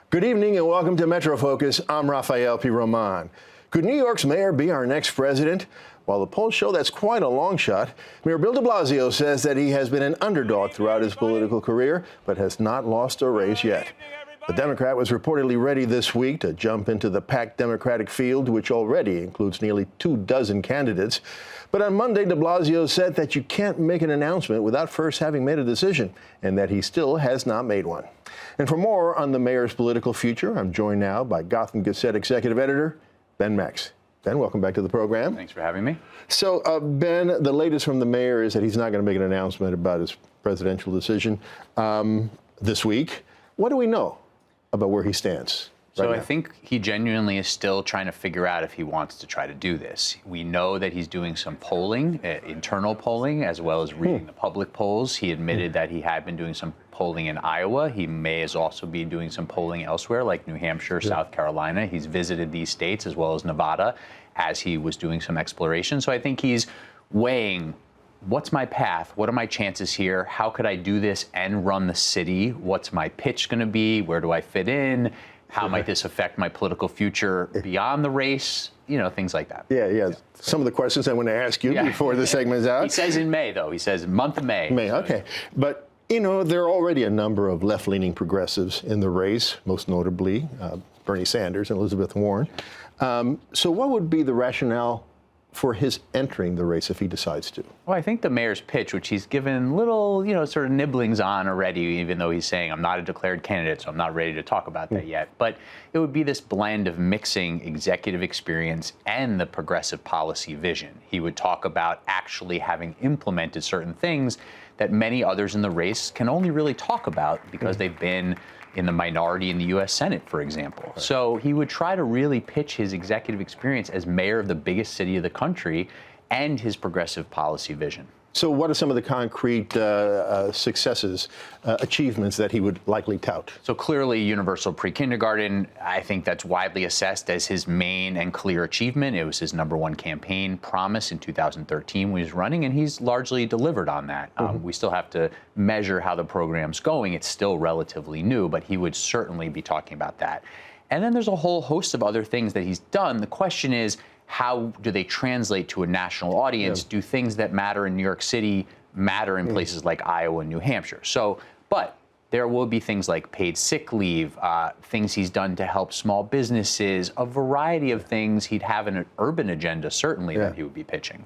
Good evening and welcome to Metro Focus. I'm Rafael P. Roman. Could New York's mayor be our next president? While the polls show that's quite a long shot, Mayor Bill de Blasio says that he has been an underdog throughout his political career, but has not lost a race yet. The Democrat was reportedly ready this week to jump into the packed Democratic field, which already includes nearly 24 candidates. But on Monday, de Blasio said that you can't make an announcement without first having made a decision, and that he still has not made one. And for more on the mayor's political future, I'm joined now by Gotham Gazette executive editor Ben Max. Ben, welcome back to the program. Thanks for having me. So, Ben, the latest from the mayor is that he's not going to make an announcement about his presidential decision this week. What do we know about where he stands? So I think he genuinely is still trying to figure out if he wants to try to do this. We know that he's doing some polling, internal polling, as well as reading the public polls. He admitted that he had been doing some polling in Iowa. He may also be doing some polling elsewhere, like New Hampshire, South Carolina. He's visited these states as well as Nevada as he was doing some exploration. So I think he's weighing, what's my path? What are my chances here? How could I do this and run the city? What's my pitch going to be? Where do I fit in? How might this affect my political future beyond the race? You know, things like that. Yeah. Some of the questions I want to ask you before the segment's out. He says in May, though. He says month of May. Okay. But, you know, there are already a number of left-leaning progressives in the race, most notably Bernie Sanders and Elizabeth Warren. So what would be the rationale for his entering the race if he decides to? Well, I think the mayor's pitch, which he's given little, sort of nibblings on already, even though he's saying, I'm not a declared candidate, so I'm not ready to talk about that yet. But it would be this blend of mixing executive experience and the progressive policy vision. He would talk about actually having implemented certain things that many others in the race can only really talk about because they've been in the minority in the U.S. Senate, for example. So he would try to really pitch his executive experience as mayor of the biggest city of the country and his progressive policy vision. So what are some of the concrete successes, achievements that he would likely tout? So clearly, universal pre-kindergarten, I think that's widely assessed as his main and clear achievement. It was his #1 campaign promise in 2013 when he was running, and he's largely delivered on that. We still have to measure how the program's going. It's still relatively new, but he would certainly be talking about that. And then there's a whole host of other things that he's done. The question is, how do they translate to a national audience? Do things that matter in New York City matter in places like Iowa and New Hampshire? So, but there will be things like paid sick leave, things he's done to help small businesses, a variety of things. He'd have an urban agenda, certainly, that he would be pitching.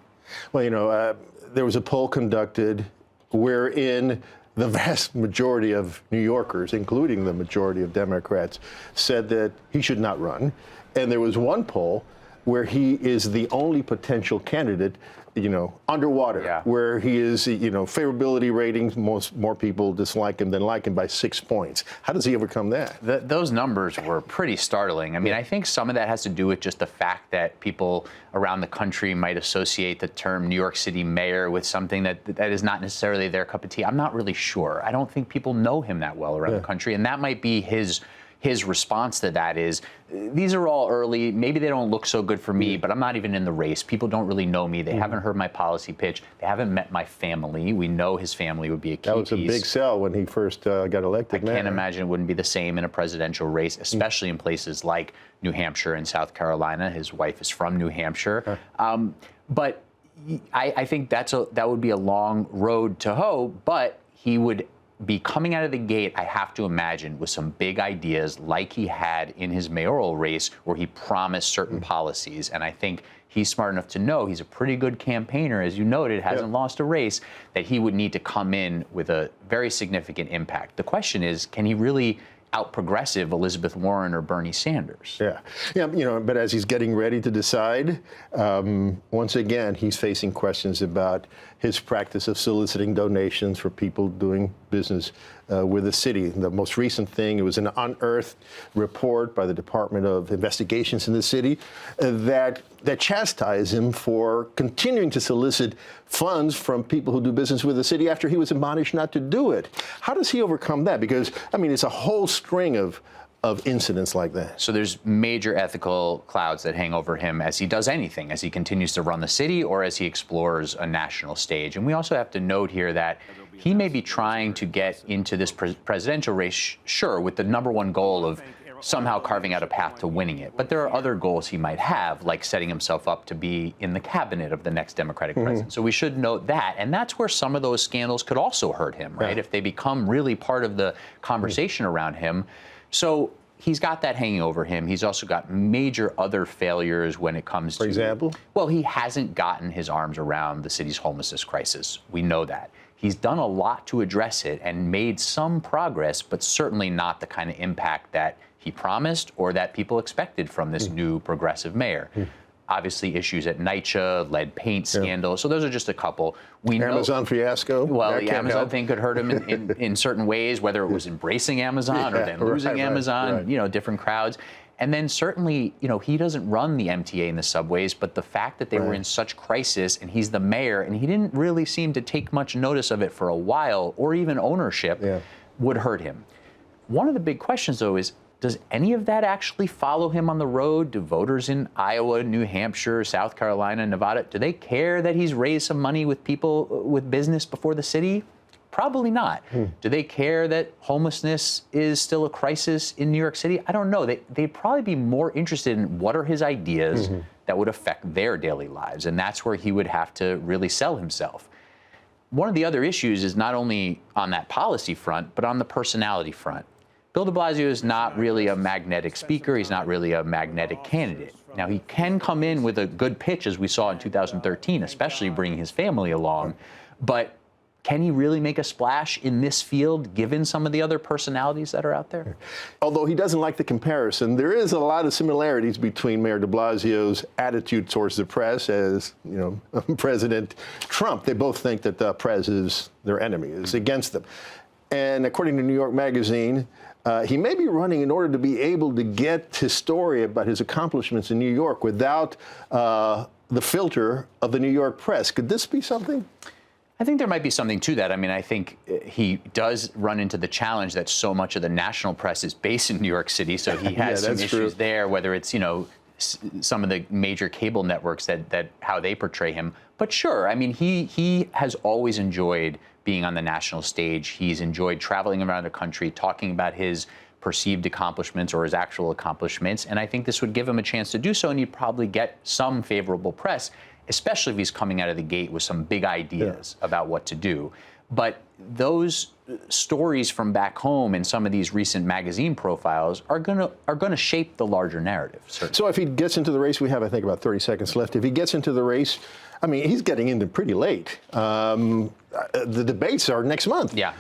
Well, there was a poll conducted wherein the vast majority of New Yorkers, including the majority of Democrats, said that he should not run. And there was one poll where he is the only potential candidate, underwater, where he is, favorability ratings, more people dislike him than like him by 6 points. How does he overcome that? Those numbers were pretty startling. I mean, I think some of that has to do with just the fact that people around the country might associate the term New York City mayor with something that is not necessarily their cup of tea. I'm not really sure. I don't think people know him that well around the country, and that might be his response to that is, these are all early, maybe they don't look so good for me, but I'm not even in the race. People don't really know me. They haven't heard my policy pitch. They haven't met my family. We know his family would be a key piece. That was a big sell when he first got elected. I can't imagine it wouldn't be the same in a presidential race, especially in places like New Hampshire and South Carolina. His wife is from New Hampshire. But I think that would be a long road to hoe, but he would be coming out of the gate, I have to imagine, with some big ideas like he had in his mayoral race where he promised certain policies. And I think he's smart enough to know he's a pretty good campaigner, as you noted, hasn't lost a race, that he would need to come in with a very significant impact. The question is, can he really out-progressive Elizabeth Warren or Bernie Sanders? But as he's getting ready to decide, once again, he's facing questions about his practice of soliciting donations for people doing business with the city. The most recent thing, it was an unearthed report by the Department of Investigations in the city that chastised him for continuing to solicit funds from people who do business with the city after he was admonished not to do it. How does he overcome that? Because, it's a whole string of incidents like that. So there's major ethical clouds that hang over him as he does anything, as he continues to run the city or as he explores a national stage. And we also have to note here that he may be trying to get into this presidential race, sure, with the #1 goal of somehow carving out a path to winning it. But there are other goals he might have, like setting himself up to be in the cabinet of the next Democratic president. So we should note that. And that's where some of those scandals could also hurt him, right? If they become really part of the conversation around him. So he's got that hanging over him. He's also got major other failures when it comes to... For example? Well, he hasn't gotten his arms around the city's homelessness crisis. We know that. He's done a lot to address it and made some progress, but certainly not the kind of impact that he promised or that people expected from this new progressive mayor. Obviously, issues at NYCHA, lead paint scandal. So those are just a couple. We know Amazon fiasco. well, that the can't Amazon help. thing could hurt him in certain ways, whether it was embracing Amazon or then losing Amazon, you know, different crowds. And then certainly, you know, he doesn't run the MTA in the subways, but the fact that they were in such crisis and he's the mayor and he didn't really seem to take much notice of it for a while or even ownership would hurt him. One of the big questions, though, is does any of that actually follow him on the road? Do voters in Iowa, New Hampshire, South Carolina, Nevada, do they care that he's raised some money with people with business before the city? Probably not. Do they care that homelessness is still a crisis in New York City? I don't know. They'd probably be more interested in what are his ideas that would affect their daily lives. And that's where he would have to really sell himself. One of the other issues is not only on that policy front, but on the personality front. Bill de Blasio is not really a magnetic speaker. He's not really a magnetic candidate. Now, he can come in with a good pitch, as we saw in 2013, especially bringing his family along. But can he really make a splash in this field, given some of the other personalities that are out there? Although he doesn't like the comparison, there is a lot of similarities between Mayor de Blasio's attitude towards the press as, you know, President Trump. They both think that the press is their enemy, is against them. And according to New York Magazine, he may be running in order to be able to get his story about his accomplishments in New York without the filter of the New York press. Could this be something? I think there might be something to that. I mean, I think he does run into the challenge that so much of the national press is based in New York City, so he has some issues there, whether it's, you know, some of the major cable networks that how they portray him. But sure, I mean, he has always enjoyed being on the national stage. He's enjoyed traveling around the country, talking about his perceived accomplishments or his actual accomplishments. And I think this would give him a chance to do so, and he'd probably get some favorable press, especially if he's coming out of the gate with some big ideas about what to do. But those stories from back home and some of these recent magazine profiles are gonna shape the larger narrative. Certainly. So if he gets into the race, we have, I think, about 30 seconds left. If he gets into the race, I mean, he's getting into pretty late. The debates are next month. Yeah.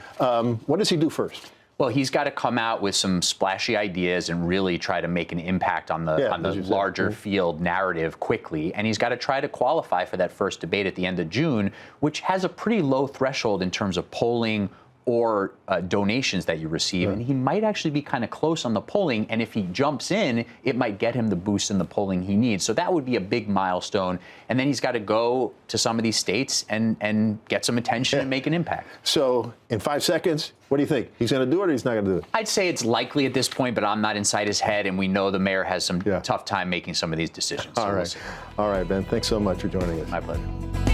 What does he do first? Well, he's got to come out with some splashy ideas and really try to make an impact on the larger field narrative quickly. And he's got to try to qualify for that first debate at the end of June, which has a pretty low threshold in terms of polling or donations that you receive. And he might actually be kind of close on the polling. And if he jumps in, it might get him the boost in the polling he needs. So that would be a big milestone. And then he's got to go to some of these states and get some attention and make an impact. So in 5 seconds, what do you think? He's going to do it or he's not going to do it? I'd say it's likely at this point, but I'm not inside his head. And we know the mayor has some tough time making some of these decisions. So All right. we'll see. All right, Ben. Thanks so much for joining us. My pleasure.